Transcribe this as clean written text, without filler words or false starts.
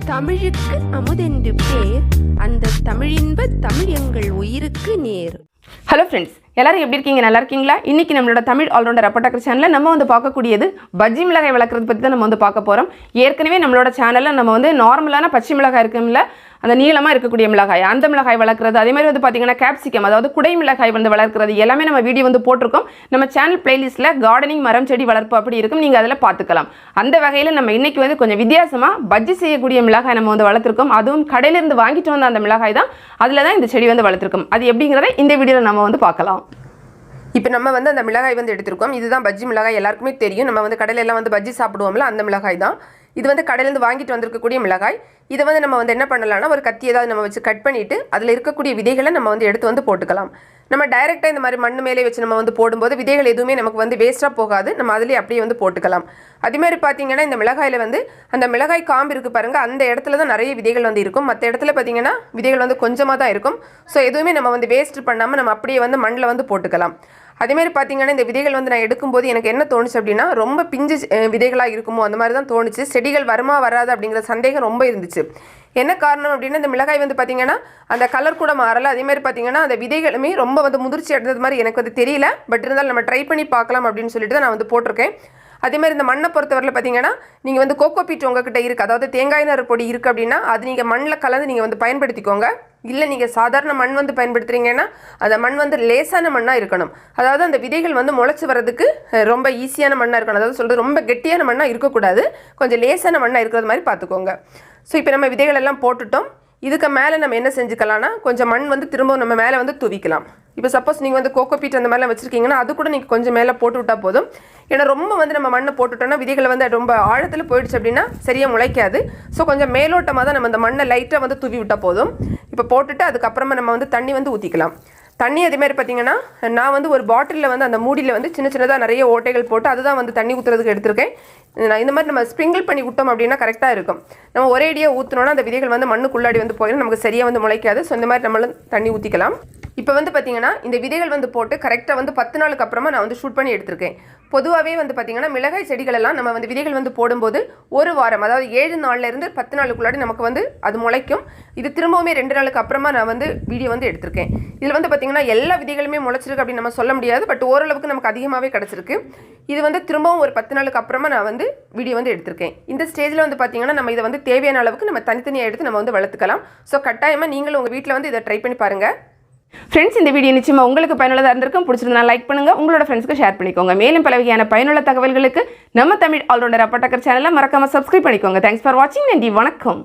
தமிழுக்கு அமுதென்று பேர், அந்த தமிழின்ப தமிழ் எங்கள் உயிருக்கு நேர். ஹலோ ஃப்ரெண்ட்ஸ், எல்லாரும் எப்படி இருக்கீங்க? நல்லா இருக்கீங்களா? இன்னைக்கு நம்மளோட தமிழ் ஆல்ரவுண்டர் அப்பட்டாக்கர் சேனலில் நம்ம வந்து பார்க்கக்கூடியது பஜ்ஜி மிளகாய் வளர்க்குறது பற்றி தான் நம்ம வந்து பார்க்க போகிறோம். ஏற்கனவே நம்மளோட சேனலில் நம்ம வந்து நார்மலான பச்சை மிளகாய் இருக்கும்ல, அந்த நீளமாக இருக்கக்கூடிய மிளகாய், அந்த மிளகாய் வளர்க்குறது, அதே மாதிரி வந்து பார்த்திங்கன்னா கேப்சிகம், அதாவது குடை மிளகாய் வந்து வளர்க்குறது எல்லாமே நம்ம வீடியோ வந்து போட்டிருக்கோம். நம்ம சேனல் பிளேலிஸ்ட்டில் கார்டனிங், மரம், செடி வளர்ப்பு அப்படி இருக்கும், நீங்கள் அதில் பார்த்துக்கலாம். அந்த வகையில் நம்ம இன்றைக்கி வந்து கொஞ்சம் வித்தியாசமாக பஜ்ஜி செய்யக்கூடிய மிளகாய் நம்ம வந்து வளர்த்துருக்கோம். அதுவும் கடையிலேருந்து வாங்கிட்டு வந்த அந்த மிளகாய் தான், அதில் தான் இந்த செடி வந்து வளர்த்துருக்கோம். அது எப்படிங்கிறத இந்த வீடியோவில் நம்ம வந்து பார்க்கலாம். இப்போ நம்ம வந்து அந்த மிளகாய் வந்து எடுத்திருக்கோம். இதுதான் பஜ்ஜி மிளகாய், எல்லாருக்குமே தெரியும். நம்ம வந்து கடையில எல்லாம் வந்து பஜ்ஜி சாப்பிடுவோம்ல, அந்த மிளகாய் தான் இது. வந்து கடையிலேருந்து வாங்கிட்டு வந்திருக்கக்கூடிய மிளகாய். இதை வந்து நம்ம வந்து என்ன பண்ணலாம்னா, ஒரு கத்தி ஏதாவது நம்ம வச்சு கட் பண்ணிவிட்டு அதில் இருக்கக்கூடிய விதைகளை நம்ம வந்து எடுத்து வந்து போட்டுக்கலாம். நம்ம டைரெக்டாக இந்த மாதிரி மண் மேலே வச்சு நம்ம வந்து போடும்போது விதைகள் எதுவுமே நமக்கு வந்து வேஸ்ட்டாக போகாது. நம்ம அதிலே அப்படியே வந்து போட்டுக்கலாம். அதேமாதிரி பார்த்தீங்கன்னா இந்த மிளகாயில் வந்து அந்த மிளகாய் காம்பு இருக்குது பாருங்கள், அந்த இடத்துல தான் நிறைய விதைகள் வந்து இருக்கும். மற்ற இடத்துல பார்த்தீங்கன்னா விதைகள் வந்து கொஞ்சமாக தான் இருக்கும். ஸோ எதுவுமே நம்ம வந்து வேஸ்ட் பண்ணாமல் நம்ம அப்படியே வந்து மண்ணில் வந்து போட்டுக்கலாம். அதேமாதிரி பார்த்தீங்கன்னா இந்த விதைகள் வந்து நான் எடுக்கும்போது எனக்கு என்ன தோணுச்சு அப்படின்னா, ரொம்ப பிஞ்சு விதைகளாக இருக்குமோ அந்த மாதிரி தான் தோணுச்சு. செடிகள் வருமா வராது அப்படிங்கிற சந்தேகம் ரொம்ப இருந்துச்சு. என்ன காரணம் அப்படின்னா, இந்த மிளகாய் வந்து பார்த்திங்கன்னா அந்த கலர் கூட மாறலை. அதேமாதிரி பார்த்திங்கன்னா அந்த விதைகளுமே ரொம்ப வந்து முதிர்ச்சி அடைந்தது மாதிரி எனக்கு வந்து தெரியல. பட் இருந்தாலும் நம்ம ட்ரை பண்ணி பார்க்கலாம் அப்படின்னு சொல்லிட்டு தான் நான் வந்து போட்டிருக்கேன். அதேமாதிரி இந்த மண்ணை பொறுத்தவரையில் பார்த்தீங்கன்னா, நீங்கள் வந்து கோகோ பீட் உங்ககிட்ட இருக்குது, அதாவது தேங்காய் நார் பொடி இருக்குது அப்படின்னா அது நீங்கள் மண்ணில் கலந்து நீங்கள் வந்து பயன்படுத்திக்கோங்க. இல்லை நீங்கள் சாதாரண மண் வந்து பயன்படுத்துகிறீங்கன்னா அந்த மண் வந்து லேசான மண்ணாக இருக்கணும். அதாவது அந்த விதைகள் வந்து முளைச்சி வர்றதுக்கு ரொம்ப ஈஸியான மண்ணாக இருக்கணும். அதாவது சொல்கிறது ரொம்ப கெட்டியான மண்ணாக இருக்கக்கூடாது, கொஞ்சம் லேசான மண்ணாக இருக்கிறது மாதிரி பார்த்துக்கோங்க. ஸோ இப்போ நம்ம விதைகள் எல்லாம் போட்டுட்டோம். இதுக்கு மேலே நம்ம என்ன செஞ்சுக்கலாம்னா, கொஞ்சம் மண் வந்து திரும்ப நம்ம மேலே வந்து தூவிக்கலாம். இப்போ சப்போஸ் நீங்கள் வந்து கோகோ பீட் அந்த மாதிரிலாம் வச்சுருக்கீங்கன்னா அது கூட நீங்கள் கொஞ்சம் மேலே போட்டு விட்டால் போதும். ஏன்னா ரொம்ப வந்து நம்ம மண்ணை போட்டுவிட்டோம்னா விதைகளை வந்து ரொம்ப ஆழத்தில் போயிடுச்சு அப்படின்னா சரியாக முளைக்காது. ஸோ கொஞ்சம் மேலோட்டமாக தான் நம்ம அந்த மண்ணை லைட்டாக வந்து தூவி விட்டால் போதும். இப்போ போட்டுட்டு அதுக்கப்புறமா நம்ம வந்து தண்ணி வந்து ஊற்றிக்கலாம். தண்ணி அதேமாதிரி பார்த்திங்கன்னா, நான் வந்து ஒரு பாட்டிலில் வந்து அந்த மூடியில் வந்து சின்ன சின்னதாக நிறைய ஓட்டைகள் போட்டு அதுதான் வந்து தண்ணி ஊற்றுறதுக்கு எடுத்திருக்கேன். நான் இந்த மாதிரி நம்ம ஸ்ப்ரிங்கிள் பண்ணி விட்டோம் அப்படின்னா கரெக்டாக இருக்கும். நம்ம ஒரே அடியாக ஊற்றினோன்னா அந்த விதைகள் வந்து மண்ணுக்குள்ளாடி வந்து போயிடும், நமக்கு சரியாக வந்து முளைக்காது. ஸோ இந்த மாதிரி நம்மளும் தண்ணி ஊற்றிக்கலாம். இப்போ வந்து பார்த்திங்கன்னா இந்த விதைகள் வந்து போட்டு கரெக்டாக வந்து 10 நாளுக்கு அப்புறமா நான் வந்து ஷூட் பண்ணி எடுத்திருக்கேன். பொதுவாகவே வந்து பார்த்திங்கன்னா மிளகாய் செடிகளெல்லாம் நம்ம வந்து விதைகள் வந்து போடும்போது ஒரு வாரம், அதாவது 7 நாள்லேருந்து 10 நாளுக்குள்ளாடி நமக்கு வந்து அது முளைக்கும். இது திரும்பவுமே 2 நாளுக்கு அப்புறமா நான் வந்து வீடியோ வந்து எடுத்திருக்கேன். இதில் வந்து பார்த்திங்கன்னா எல்லா விதைகளுமே முளைச்சிருக்கு அப்படின்னு நம்ம சொல்ல முடியாது. பட் ஓரளவுக்கு நமக்கு அதிகமாகவே கிடச்சிருக்கு. இது வந்து திரும்பவும் ஒரு 10 நாளுக்கு அப்புறமா நான் வந்து வீடியோ வந்து எடுத்திருக்கேன். இந்த ஸ்டேஜில் வந்து பார்த்திங்கன்னா நம்ம இதை வந்து தேவையான அளவுக்கு நம்ம தனித்தனியாக எடுத்து நம்ம வந்து வளர்த்துக்கலாம். ஸோ கட்டாயமாக நீங்களும் உங்கள் வீட்டில் வந்து இதை ட்ரை பண்ணி பாருங்கள். ஃப்ரெண்ட்ஸ், இந்த வீடியோ நிச்சயமாக உங்களுக்கு பயனுள்ளதாக இருந்திருக்கும். பிடிச்சிருந்தா லைக் பண்ணுங்கள், உங்களோட ஃப்ரெண்ட்ஸ்க்கு ஷேர் பண்ணிக்கோங்க. மேலும் பல வகையான பயனுள்ள தகவல்களுக்கு நம்ம தமிழ் ஆல்ரவுண்டர் அப்பட்டாக்கர் சேனலை மறக்காமல் சப்ஸ்கிரைப் பண்ணிக்கோங்க. தேங்க்ஸ் ஃபார் வாட்சிங். நன்றி, வணக்கம்.